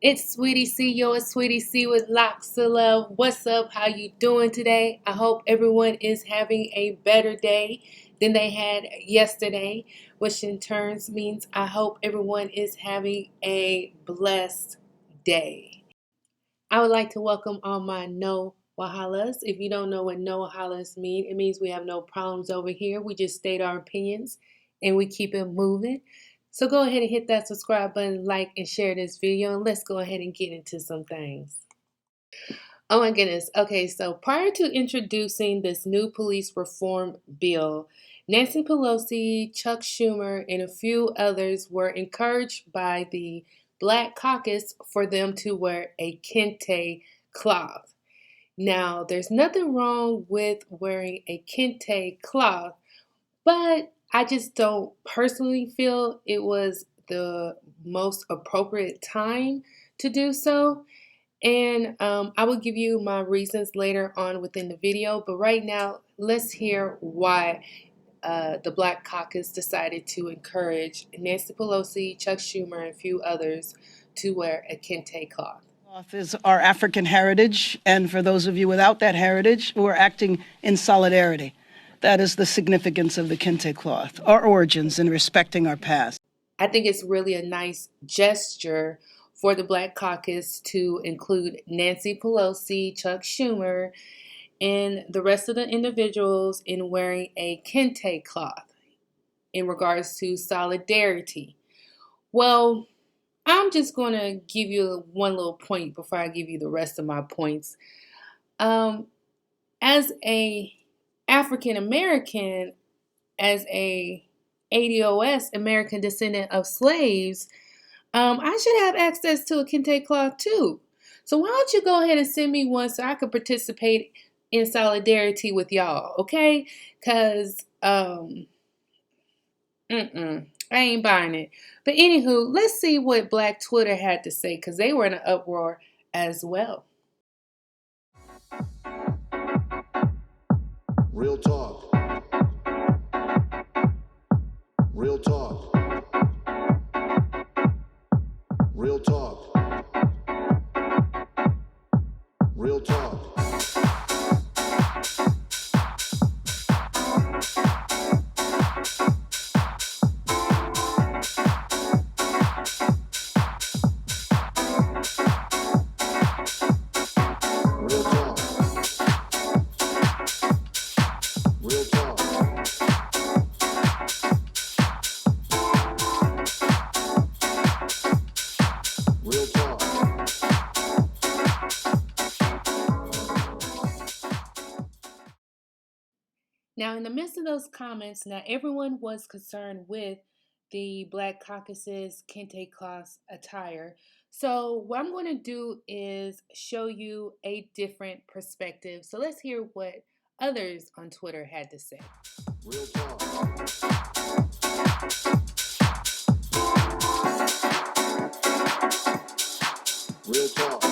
It's SweetieC, it's SweetieC with Locks of Love. What's up? How you doing today? I hope everyone is having a better day than they had yesterday, which in turn means I hope everyone is having a blessed day. I would like to welcome all my no wahalas. If you don't know what no wahalas mean, it means we have no problems over here. We just state our opinions and we keep it moving. So go ahead and hit that subscribe button, like, and share this video, and let's go ahead and get into some things. Oh my goodness. Okay, so prior to introducing this new police reform bill, Nancy Pelosi, Chuck Schumer, and a few others were encouraged by the Black Caucus for them to wear a Kente cloth. Now, there's nothing wrong with wearing a Kente cloth, but I just don't personally feel it was the most appropriate time to do so. And I will give you my reasons later on within the video. But right now, let's hear why the Black Caucus decided to encourage Nancy Pelosi, Chuck Schumer, and a few others to wear a Kente cloth. Cloth is our African heritage, and for those of you without that heritage, we're acting in solidarity. That is the significance of the Kente cloth, our origins and respecting our past. I think it's really a nice gesture for the Black Caucus to include Nancy Pelosi, Chuck Schumer, and the rest of the individuals in wearing a Kente cloth in regards to solidarity. Well, I'm just going to give you one little point before I give you the rest of my points. As a African American, as a A.D.O.S, American descendant of slaves, I should have access to a Kente cloth too. So why don't you go ahead and send me one so I can participate in solidarity with y'all, okay? Because, I ain't buying it. But anywho, let's see what Black Twitter had to say, because they were in an uproar as well. Real talk. Real talk. Real talk. Real talk. Now, in the midst of those comments, now everyone was concerned with the Black Caucus's Kente cloth attire. So what I'm going to do is show you a different perspective. So let's hear what others on Twitter had to say. Real talk. Real talk.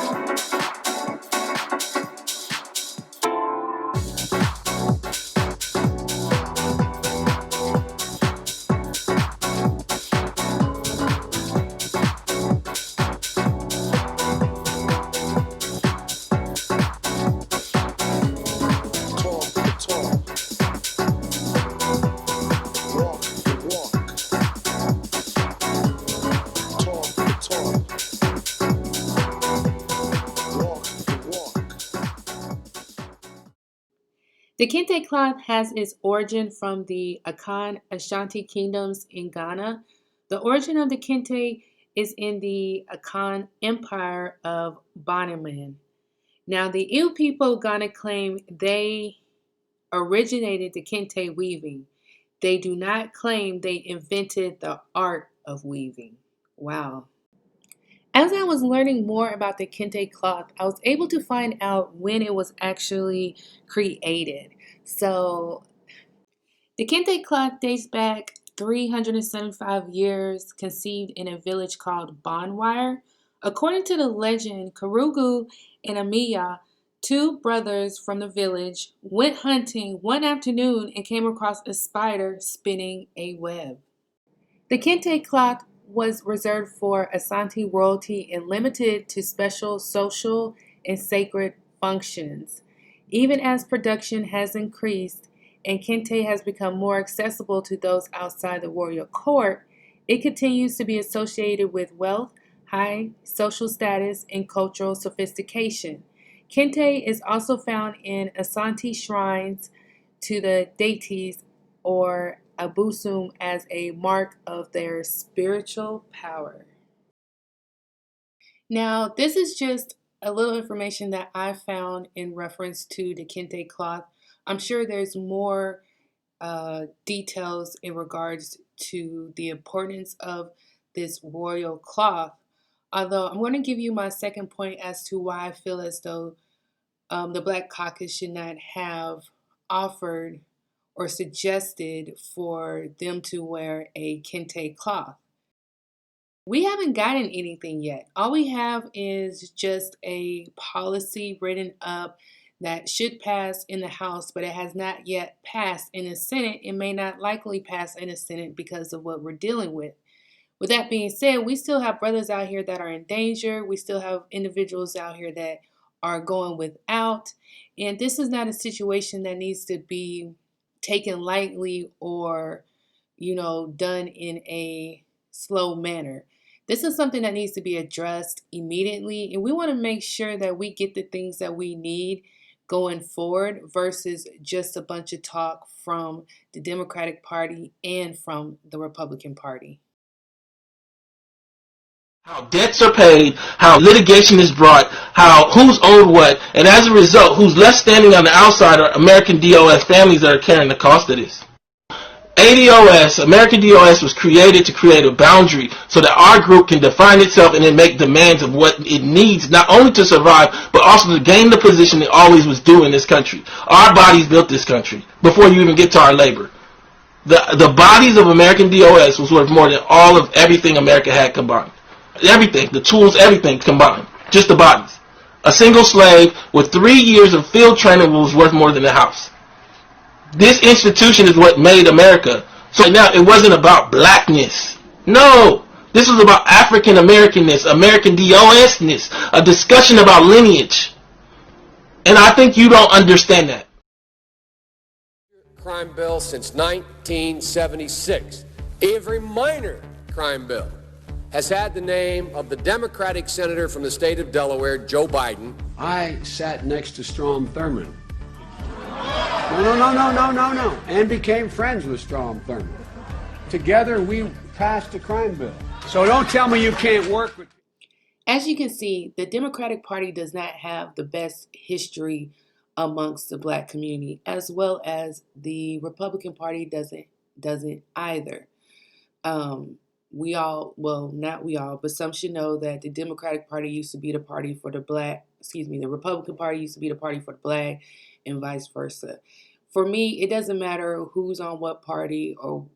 The Kente cloth has its origin from the Akan Ashanti kingdoms in Ghana. The origin of the Kente is in the Akan Empire of Benin. Now, the Ill people of Ghana claim they originated the Kente weaving. They do not claim they invented the art of weaving. Wow. As I was learning more about the Kente cloth, I was able to find out when it was actually created. So, the Kente cloth dates back 375 years, conceived in a village called Bonwire. According to the legend, Karugu and Amiya, two brothers from the village, went hunting one afternoon and came across a spider spinning a web. The Kente cloth was reserved for Asante royalty and limited to special social and sacred functions. Even as production has increased and Kente has become more accessible to those outside the royal court, it continues to be associated with wealth, high social status, and cultural sophistication. Kente is also found in Asante shrines to the deities or abusum as a mark of their spiritual power. Now, this is just a little information that I found in reference to the Kente cloth. I'm sure there's more details in regards to the importance of this royal cloth. Although I'm going to give you my second point as to why I feel as though the Black Caucus should not have offered or suggested for them to wear a kente cloth. We haven't gotten anything yet. All we have is just a policy written up that should pass in the House, but it has not yet passed in the Senate. It may not likely pass in the Senate because of what we're dealing with. With that being said, we still have brothers out here that are in danger. We still have individuals out here that are going without. And this is not a situation that needs to be taken lightly or, done in a slow manner. This is something that needs to be addressed immediately. And we want to make sure that we get the things that we need going forward versus just a bunch of talk from the Democratic Party and from the Republican Party. How debts are paid, how litigation is brought, how who's owed what, and as a result, who's left standing on the outside are American DOS families that are carrying the cost of this. A.D.O.S, American DOS, was created to create a boundary so that our group can define itself and then make demands of what it needs, not only to survive, but also to gain the position it always was due in this country. Our bodies built this country before you even get to our labor. The bodies of American DOS was worth more than all of everything America had combined. Everything, the tools, everything combined. Just the bodies. A single slave with 3 years of field training was worth more than a house. This institution is what made America. So now it wasn't about blackness. No. This was about African Americanness, American DOSness, a discussion about lineage. And I think you don't understand that. Crime bill since 1976. Every minor crime bill has had the name of the Democratic senator from the state of Delaware, Joe Biden. I sat next to Strom Thurmond. No. And became friends with Strom Thurmond. Together, we passed a crime bill. So don't tell me you can't work with... As you can see, the Democratic Party does not have the best history amongst the Black community, as well as the Republican Party doesn't either. Not we all, but some should know that the Democratic Party used to be the party for the Black, the Republican Party used to be the party for the Black, and vice versa. For me, it doesn't matter who's on what party or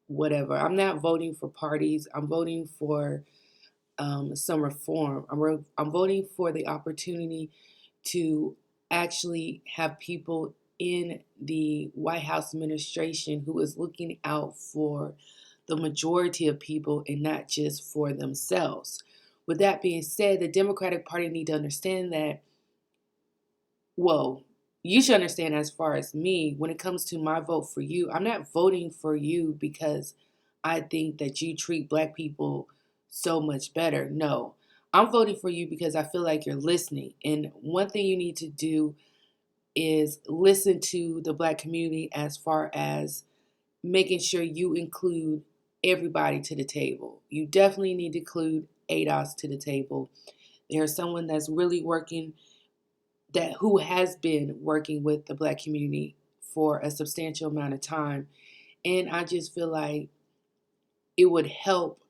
whatever. I'm not voting for parties. I'm voting for some reform. I'm voting for the opportunity to actually have people in the White House administration who is looking out for the majority of people and not just for themselves. With that being said, the Democratic Party need to understand that, you should understand as far as me, when it comes to my vote for you, I'm not voting for you because I think that you treat Black people so much better. No, I'm voting for you because I feel like you're listening. And one thing you need to do is listen to the Black community as far as making sure you include everybody to the table. You definitely need to include A.D.O.S to the table. There's someone that's really who has been working with the Black community for a substantial amount of time. And I just feel like it would help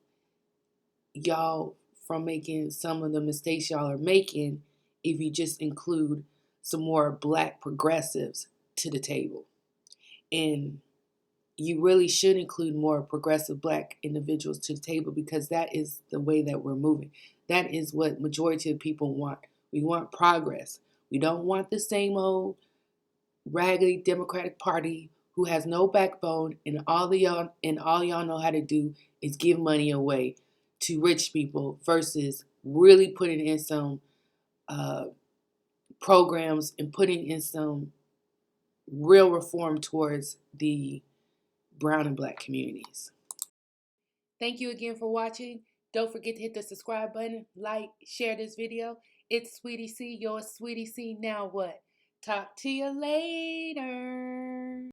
y'all from making some of the mistakes y'all are making if you just include some more Black progressives to the table. And you really should include more progressive Black individuals to the table because that is the way that we're moving. That is what majority of people want. We want progress. We don't want the same old raggedy Democratic Party who has no backbone and all y'all know how to do is give money away to rich people versus really putting in some programs and putting in some real reform towards the brown and black communities. Thank you again for watching. Don't forget to hit the subscribe button, like, share this video. It's SweetieC, your SweetieC. Now what? Talk to you later.